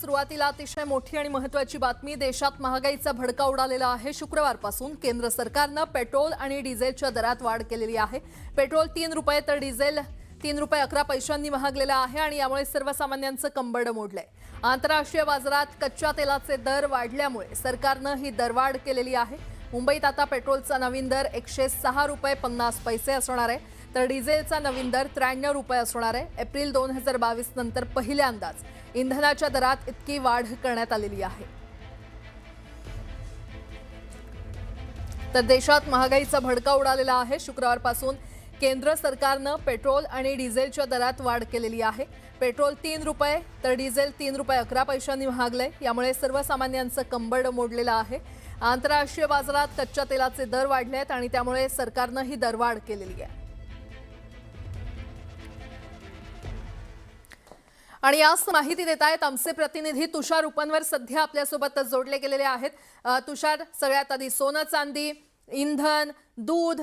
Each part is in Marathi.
सुरुवातीला अतिशय मोठी आणि महत्त्वाची बातमी। देशात महागाईचा भडका उडालेला आहे। शुक्रवारपासून केंद्र सरकारने पेट्रोल आणि डिझेलच्या दरात वाढ केलेली आहे। पेट्रोल 3 रुपये तर डिझेल 3 रुपये 11 पैशांनी महागलेला आहे आणि यामुळे सर्वसामान्यांचं कंबरडं मोडलंय। आंतरराष्ट्रीय बाजारात कच्च्या तेलाचे दर वाढल्यामुळे सरकारने ही दरवाढ केलेली आहे। मुंबईत आता पेट्रोलचा नवीन दर 106 रुपये 50 पैसे असणार आहे, तर डिझेलचा नवीन दर 93 रुपये असणार आहे। एप्रिल 2022 नंतर पहिल्यांदाच इंधनाच्या दरात इतकी वाढ करण्यात आलेली आहे। तर देशात महागाईचा भडका उडालेला आहे। शुक्रवारपासून केंद्र सरकारने पेट्रोल आणि डिझेलच्या दरात वाढ केलेली आहे। पेट्रोल 3 रुपये तर डिझेल 3 रुपये 11 पैशांनी महागले, यामुळे सर्वसामान्यांचं कंबरडं मोडलेलं आहे। आंतरराष्ट्रीय बाजारात कच्च्या तेलाचे दर वाढले आहेत आणि त्यामुळे सरकारने ही दरवाढ केलेली आहे। आणि आज माहिती देत आहेत आमचे प्रतिनिधी तुषार उपनवर सध्या आपल्यासोबत जोडले गेलेले आहेत। तुषार, सगळ्यात आधी सोनं चांदी, इंधन, दूध,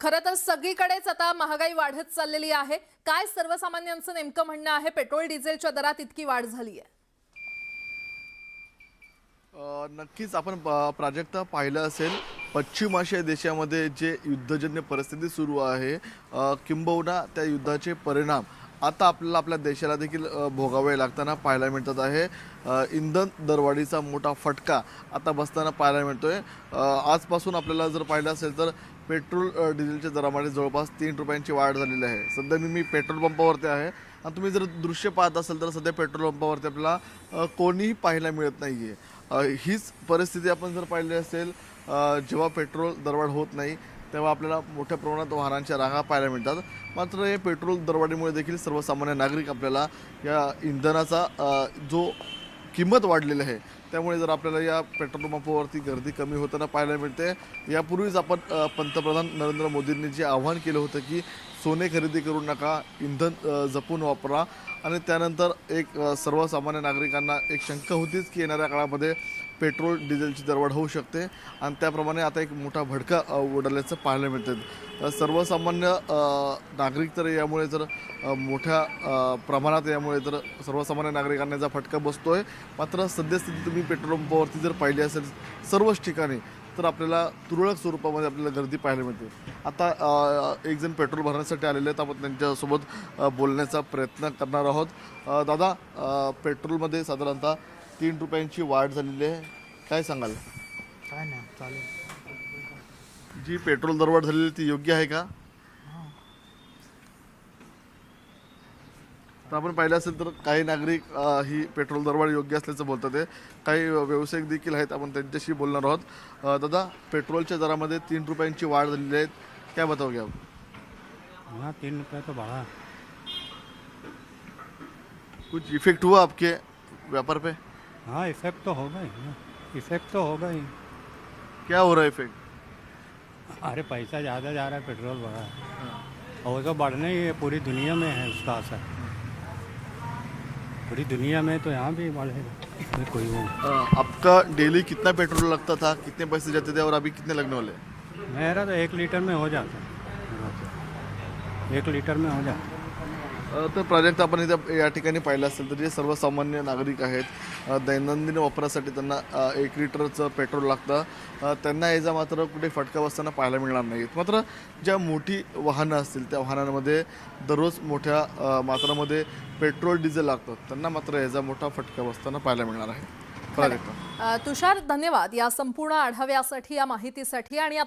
खरं तर सगळीकडेच आता महागाई वाढत चाललेली आहे। काय सर्वसामान्यांचं नेमकं म्हणणं आहे? पेट्रोल डिझेलच्या दरात इतकी वाढ झाली आहे। नक्कीच आपण प्राजक्ता पाहिलं असेल, पश्चिम आशिया देशामध्ये जे युद्धजन्य परिस्थिती सुरू आहे, किंबहुना त्या युद्धाचे परिणाम आता आपल्याला आपल्या देशाला देखील भोगावे लागताना पाहायला मिळतात आहे। इंधन दरवाढीचा मोठा फटका आता बसताना पाहायला मिळतोय। आजपासून आपल्याला जर पाहिलं असेल तर पेट्रोल डिझेलच्या दरामध्ये जवळपास 3 रुपयांची वाढ झालेली आहे। सध्या मी पेट्रोल पंपावरती आहे आणि तुम्ही जर दृश्य पाहत असाल तर सध्या पेट्रोल पंपावरती आपल्याला कोणीही पाहायला मिळत नाही आहे। हीच परिस्थिती आपण जर पाहिली असेल, जेव्हा पेट्रोल दरवाढ होत नाही तेव्हा आपल्याला मोठ्या प्रमाणात वाहनांच्या रांगा पाहायला मिळतात। मात्र हे पेट्रोल दरवाढीमुळे देखील सर्वसामान्य नागरिक आपल्याला या इंधनाचा जो किंमत वाढलेली आहे त्यामुळे जर आपल्याला या पेट्रोल पंपावरती गर्दी कमी होताना पाहायला मिळते। यापूर्वीच आपण पंतप्रधान नरेंद्र मोदींनी जे आवाहन केलं होतं की सोने खरेदी करू नका, इंधन जपून वापरा, आणि त्यानंतर एक सर्वसामान्य नागरिकांना एक शंका होतीच की येणाऱ्या काळामध्ये पेट्रोल डिझेलची दरवाढ होऊ शकते आणि त्याप्रमाणे आता एक मोठा भडका उडाल्याचं पाहायला मिळतं। सर्वसामान्य नागरिक तर यामुळे जर मोठ्या प्रमाणात यामुळे तर सर्वसामान्य नागरिकांना याचा फटका बसतोय। मात्र सद्यस्थिती तुम्ही पेट्रोल पंपावरती जर पाहिली असेल सर्वच ठिकाणी तर आपल्याला तुरळक स्वरूपामध्ये आपल्याला गर्दी पाहायला मिळते। आता एक जण पेट्रोल भरण्यासाठी आलेले आहेत, आपण त्यांच्यासोबत बोलण्याचा प्रयत्न करणार आहोत। दादा, पेट्रोलमध्ये साधारणतः 3 रुपयांची वाढ झालेली आहे, काय सांगाल? काय नाही, चालेल। जी पेट्रोल दरवाढ झालेली ती योग्य आहे का? तर आपण पाहिलं असेल तर काही नागरिक ही पेट्रोल दरवाढ योग्य असल्याचं बोलतात आहे, काही व्यावसायिक देखील आहेत, आपण त्यांच्याशी बोलणार आहोत। दादा, पेट्रोलच्या दरामध्ये 3 रुपयांची वाढ झालेली आहे, क्या बताओगे आप? हाँ, 3 रुपये तो बढ़ा। कुछ इफेक्ट हुआ आपके व्यापार पे? हाँ, इफेक्ट तो होगा ही ना, इफेक्ट तो होगा ही। क्या हो रहा है इफेक्ट? अरे पैसा ज़्यादा जा रहा है, पेट्रोल बढ़ा है और वो तो बढ़ना ही है, पूरी दुनिया में है उसका असर। पूरी दुनिया में तो यहाँ भी बढ़ेगा, कोई वो। आपका डेली कितना पेट्रोल लगता था, कितने पैसे जाते थे और अभी कितने लगने वाले हैं? मेरा तो 1 लीटर में हो जाता, 1 लीटर में हो जाता। तर प्राजक्त आपण इथे या ठिकाणी पाहिलं असेल तर जे सर्वसामान्य नागरिक आहेत, दैनंदिन वापरासाठी त्यांना 1 लिटरचं पेट्रोल लागतं, त्यांना याचा मात्र कुठे फटका बसताना पाहायला मिळणार नाही। मात्र ज्या मोठी वाहनं असतील त्या वाहनांमध्ये दररोज मोठ्या मात्रामध्ये पेट्रोल डिझेल लागतं, त्यांना मात्र याचा मोठा फटका बसताना पाहायला मिळणार आहे। प्राजक्त, तुषार, धन्यवाद या संपूर्ण आढाव्यासाठी, या माहितीसाठी। आणि आता